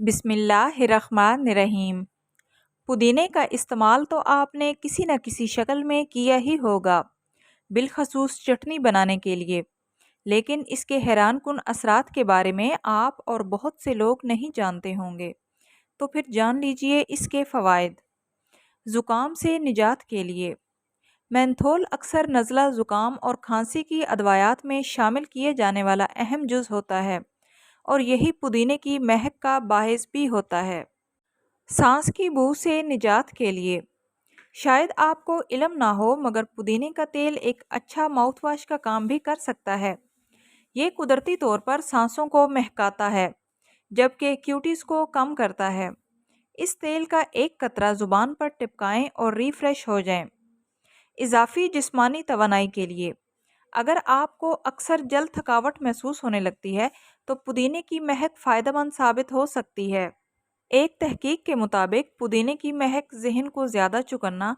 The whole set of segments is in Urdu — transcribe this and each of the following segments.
بسم اللہ الرحمن الرحیم۔ پودینے کا استعمال تو آپ نے کسی نہ کسی شکل میں کیا ہی ہوگا، بالخصوص چٹنی بنانے کے لیے، لیکن اس کے حیران کن اثرات کے بارے میں آپ اور بہت سے لوگ نہیں جانتے ہوں گے۔ تو پھر جان لیجئے اس کے فوائد۔ زکام سے نجات کے لیے مینتھول اکثر نزلہ، زکام اور کھانسی کی ادویات میں شامل کیے جانے والا اہم جز ہوتا ہے، اور یہی پودینے کی مہک کا باعث بھی ہوتا ہے۔ سانس کی بو سے نجات کے لیے شاید آپ کو علم نہ ہو، مگر پودینے کا تیل ایک اچھا ماؤتھ واش کا کام بھی کر سکتا ہے۔ یہ قدرتی طور پر سانسوں کو مہکاتا ہے، جبکہ کیوٹیز کو کم کرتا ہے۔ اس تیل کا ایک قطرہ زبان پر ٹپکائیں اور ریفریش ہو جائیں۔ اضافی جسمانی توانائی کے لیے اگر آپ کو اکثر جلد تھکاوٹ محسوس ہونے لگتی ہے تو پودینے کی مہک فائدہ مند ثابت ہو سکتی ہے۔ ایک تحقیق کے مطابق پودینے کی مہک ذہن کو زیادہ چکنا،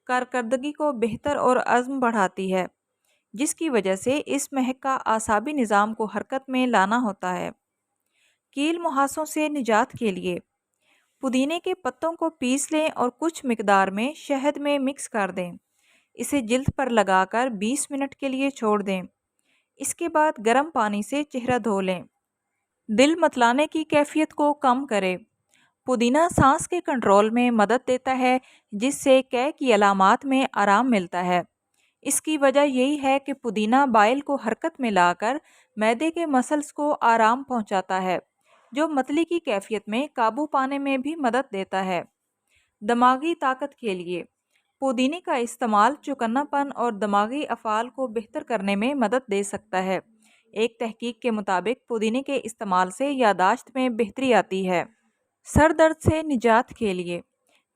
کارکردگی کو بہتر اور عزم بڑھاتی ہے، جس کی وجہ سے اس مہک کا اعصابی نظام کو حرکت میں لانا ہوتا ہے۔ کیل مہاسوں سے نجات کے لیے پودینے کے پتوں کو پیس لیں اور کچھ مقدار میں شہد میں مکس کر دیں۔ اسے جلد پر لگا کر 20 منٹ کے لیے چھوڑ دیں۔ اس کے بعد گرم پانی سے چہرہ دھو لیں۔ دل متلانے کی کیفیت کو کم کرے پودینہ سانس کے کنٹرول میں مدد دیتا ہے، جس سے قے کی علامات میں آرام ملتا ہے۔ اس کی وجہ یہی ہے کہ پودینہ بائل کو حرکت میں لا کر معدے کے مسلز کو آرام پہنچاتا ہے، جو متلی کی کیفیت میں قابو پانے میں بھی مدد دیتا ہے۔ دماغی طاقت کے لیے پودینے کا استعمال چوکنا پن اور دماغی افعال کو بہتر کرنے میں مدد دے سکتا ہے۔ ایک تحقیق کے مطابق پودینے کے استعمال سے یادداشت میں بہتری آتی ہے۔ سر درد سے نجات کے لیے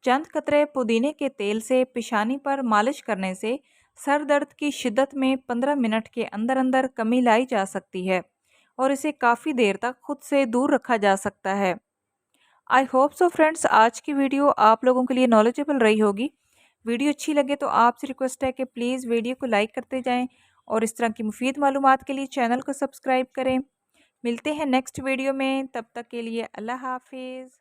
چند قطرے پودینے کے تیل سے پیشانی پر مالش کرنے سے سر درد کی شدت میں 15 منٹ کے اندر اندر کمی لائی جا سکتی ہے، اور اسے کافی دیر تک خود سے دور رکھا جا سکتا ہے۔ آئی ہوپ سو فرینڈس، آج کی ویڈیو آپ لوگوں کے لیے نالجبل رہی ہوگی۔ ویڈیو اچھی لگے تو آپ سے ریکویسٹ ہے کہ پلیز ویڈیو کو لائک کرتے جائیں، اور اس طرح کی مفید معلومات کے لیے چینل کو سبسکرائب کریں۔ ملتے ہیں نیکسٹ ویڈیو میں، تب تک کے لیے اللہ حافظ۔